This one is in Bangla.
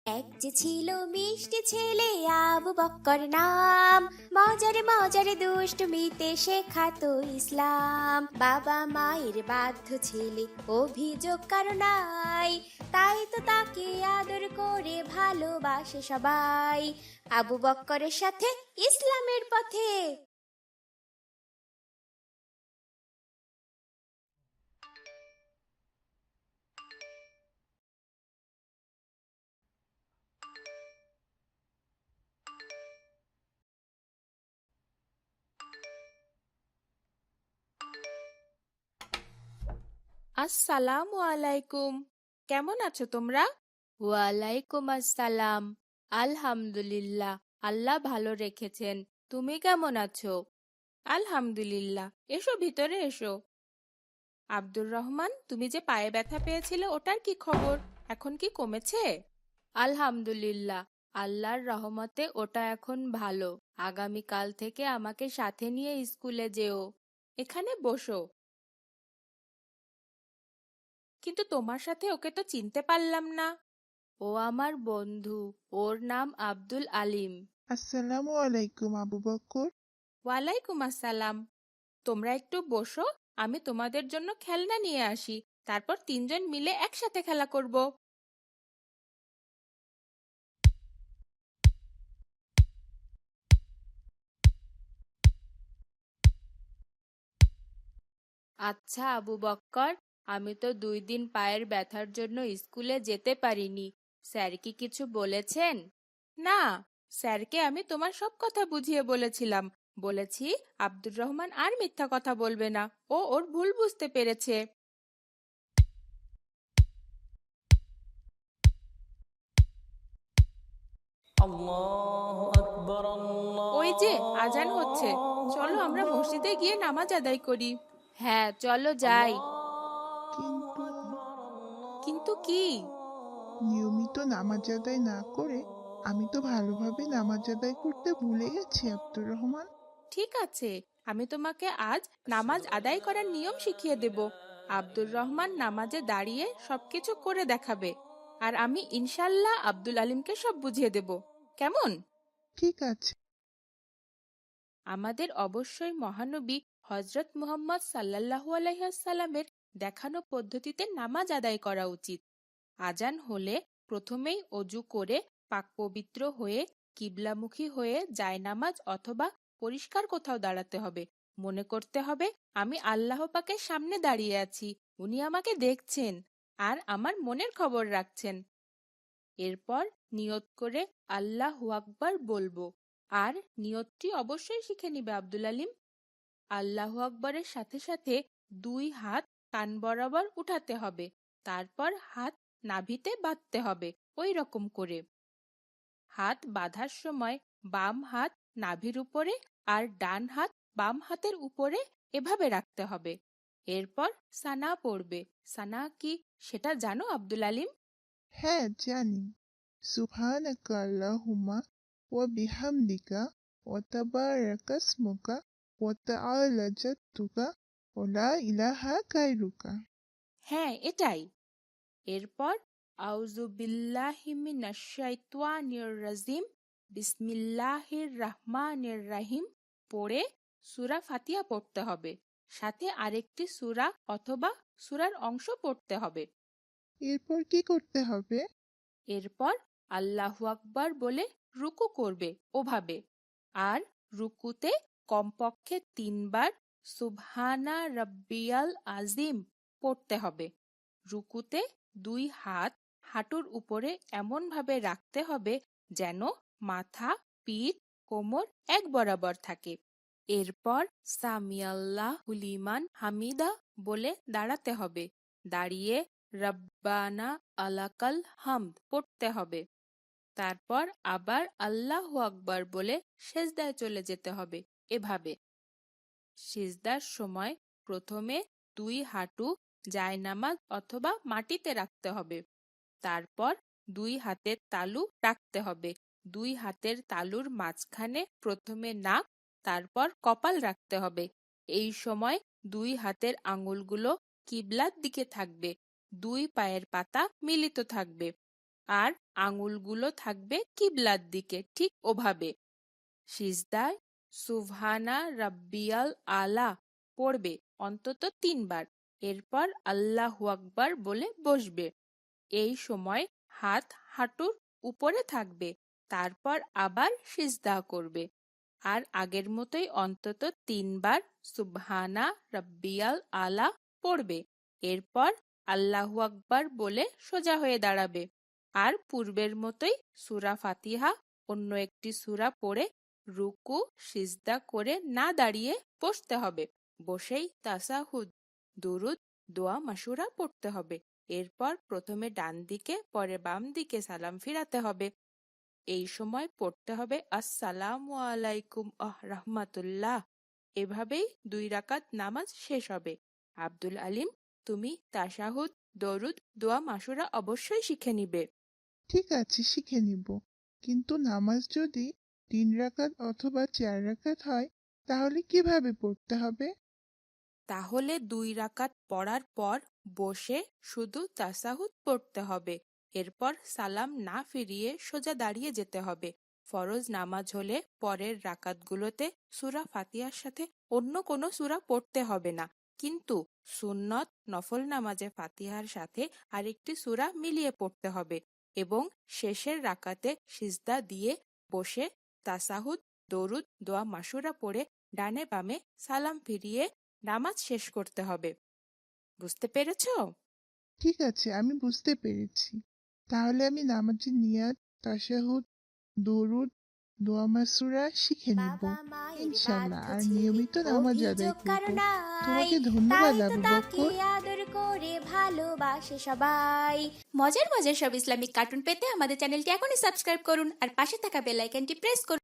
এক যে ছিল মিষ্টি ছেলে আবু বক্কর নাম। মজারে মজারে দুষ্টমিতে শেখাতো ইসলাম। বাবা মায়ের বাধ্য ছেলে, অভিযোগ কারো নাই। তাই তো তাকে আদর করে ভালোবাসে সবাই। আবু বক্করের সাথে ইসলামের পথে। আসসালামু আলাইকুম। কেমন আছো তোমরা? ওয়ালাইকুম আসসালাম। আলহামদুলিল্লাহ, আল্লাহ ভালো রেখেছেন। তুমি কেমন আছো? আলহামদুলিল্লাহ। এসো, ভিতরে এসো। আব্দুর রহমান, তুমি যে পায়ে ব্যথা পেয়েছিলে ওটার কি খবর? এখন কি কমেছে? আলহামদুলিল্লাহ, আল্লাহর রহমতে ওটা এখন ভালো। আগামী কাল থেকে আমাকে সাথে নিয়ে স্কুলে যেও। এখানে বসো। কিন্তু তোমার সাথে ওকে তো চিনতে পারলাম না। ও আমার বন্ধু। ওর নাম আব্দুল আলিম। আসসালামু আলাইকুম আবু বকর। ওয়ালাইকুম আসসালাম। তোমরা একটু বসো, আমি তোমাদের জন্য খেলনা নিয়ে আসি। তারপর তিনজন মিলে একসাথে খেলা করব। আচ্ছা আবু বক্কর, আমি তো 2 দিন পায়ের ব্যথার জন্য স্কুলে যেতে পারিনি। স্যার কি কিছু বলেছেন? না, স্যারকে আমি তোমার সব কথা বুঝিয়ে বলেছিলাম। বলেছি আব্দুর রহমান আর মিথ্যা কথা বলবে না। ও ওর ভুল বুঝতে পেরেছে। الله أكبر ওই যে আজান হচ্ছে, الله চলো আমরা أكبر মসজিদে গিয়ে নামাজ আদায় করি। হ্যাঁ, চলো যাই। কিন্তু কিন্তু কি? নিয়মিত নামাজ আদায় না করে আমি তো ভালোভাবে নামাজ আদায় করতে ভুলে গেছি আব্দুর রহমান। ঠিক আছে, আমি তোমাকে আজ নামাজ আদায় করার নিয়ম শিখিয়ে দেব। আব্দুর রহমান নামাজে দাঁড়িয়ে সবকিছু করে দেখাবে, আর আমি ইনশাল্লাহ আব্দুল আলিমকে সব বুঝিয়ে দেব। কেমন? ঠিক আছে। আমাদের অবশ্যই মহানবী হজরত মুহাম্মদ সাল্লাল্লাহু আলাইহিস দেখানো পদ্ধতিতে নামাজ আদায় করা উচিত। আজান হলে প্রথমেই অজু করে পাক পবিত্র হয়ে কিবলামুখী হয়ে জায়নামাজ অথবা পরিষ্কার কোথাও দাঁড়াতে হবে। মনে করতে হবে আমি আল্লাহ পাকের সামনে দাঁড়িয়ে আছি, উনি আমাকে দেখছেন আর আমার মনের খবর রাখছেন। এরপর নিয়ত করে আল্লাহু আকবার বলবো। আর নিয়তটি অবশ্যই শিখে নিবে আব্দুল আলিম। আল্লাহু আকবরের সাথে সাথে 2 হাত কান বরাবর উঠাতে হবে। তারপর হাত নাভিতে বাঁধতে হবে, ওই রকম করে। হাত বাঁধার সময় বাম হাত নাভির উপরে আর ডান হাত বাম হাতের উপরে এভাবে রাখতে হবে। এরপর সানা পড়বে। সানা কি সেটা জানো আব্দুল আলিম? হ্যাঁ, জানি। সুবহানাকা আল্লাহুম্মা ওয়া বিহামদিকা ওয়া তাবারাকা ইসমুকা ওয়া তাআলা জাদ্দুকা ওয়া লা ইলাহা গায়রুকা। হ্যাঁ, এটাই। এরপর আউযু বিল্লাহি মিনাশ শাইতানির রাজিম, বিসমিল্লাহির রাহমানির রাহিম পড়ে সূরা ফাতিহা পড়তে হবে। সাথে আরেকটি সূরা অথবা সূরার অংশ পড়তে হবে। এরপর কি করতে হবে? এরপর আল্লাহু আকবার বলে রুকু করবে ওভাবে। আর রুকুতে কমপক্ষে 3 বার সুবহানা রাব্বিয়াল আজিম পড়তে হবে। রুকুতে 2 হাত হাঁটুর উপরে এমনভাবে রাখতে হবে যেন মাথা, পিঠ, কোমর এক বরাবর থাকে। এরপর সামিয়াল্লাহু লিমান হামিদা বলে দাঁড়াতে হবে। দাঁড়িয়ে রব্বানা আলাকাল হামদ পড়তে হবে। তারপর আবার আল্লাহু আকবার বলে সেজদায় চলে যেতে হবে। এভাবে সিজদার সময় প্রথমে 2 হাঁটু জায়নামাজ অথবা মাটিতে রাখতে হবে। তারপর 2 হাতের তালু রাখতে হবে। 2 হাতের তালুর মাঝখানে প্রথমে নাক, তারপর কপাল রাখতে হবে। এই সময় 2 হাতের আঙুলগুলো কিবলার দিকে থাকবে। 2 পায়ের পাতা মিলিত থাকবে। আর আঙুলগুলো থাকবে কিবলার দিকে, ঠিক ওভাবে। সিজদায় সুবহানা রাব্বিয়াল আলা পড়বে অন্তত 3 বার। এরপর আল্লাহু আকবার বলে বসবে। এই সময় হাত হাঁটুর উপরে থাকবে। তারপর আবার সিজদা করবে। আর আগের মতোই অন্তত 3 বার সুবহানা রাব্বিয়াল আলা পড়বে। এরপর আল্লাহু আকবার বলে সোজা হয়ে দাঁড়াবে। আর পূর্বের মতোই সূরা ফাতিহা অন্য একটি সূরা পড়ে রুকু সিজদা করে না দাঁড়িয়ে বসতে হবে। বসেই তাসাহুদ, দুরুদ, দোয়া মাসুরা পড়তে হবে। এরপর প্রথমে ডান দিকে পরে বাম দিকে সালাম ফিরাতে হবে। এই সময় পড়তে হবে আসসালামু আলাইকুম রাহমাতুল্লাহ। এভাবেই 2 রাকাত নামাজ শেষ হবে। আব্দুল আলিম, তুমি তাশাহুদ, দরুদ, দোয়া মাসুরা অবশ্যই শিখে নিবে। ঠিক আছে, শিখে নিব। কিন্তু নামাজ যদি 3 রাকাত অথবা 4 রাকাত হয়, তাহলে কিভাবে পড়তে হবে? তাহলে 2 রাকাত পড়ার পর বসে শুধু তাসাহুদ পড়তে হবে। এরপর সালাম না ফিরিয়ে সোজা দাঁড়িয়ে যেতে হবে। ফরজ নামাজ হলে পরের রাকাতগুলোতে সূরা ফাতিহার সাথে অন্য কোনো সূরা পড়তে হবে না। কিন্তু সুন্নত নফল নামাজে ফাতিহার সাথে আরেকটি সূরা মিলিয়ে পড়তে হবে এবং শেষের রাকাতে সিজদা দিয়ে বসে তাসাহুদ, দরুদ, দোয়া মাসুরা পড়ে ডানে বামে সালাম ফিরিয়ে নামাজ শেষ করতে হবে। বুঝতে পেরেছো? ঠিক আছে, আমি বুঝতে পেরেছি। তাহলে আমি নামাজের নিয়াত, তাশাহুদ, দরুদ, দোয়া মাসুরা শিখে নিব বাবা মায়ের ইনশাল্লাহ, বাধ্য আর ছেলে, নিয়মিত নামাজ আদায় অভিযোগ কারো করব। নাই, তোমাকে তাই ধন্যবাদ তো আবু তাকে বকর। আদর করে ভালোবাসে সবাই। মজার মজার সব ইসলামিক কার্টুন পেতে আমাদের চ্যানেলটি এখনই সাবস্ক্রাইব করুন আর পাশে থাকা বেল আইকনটি প্রেস করুন।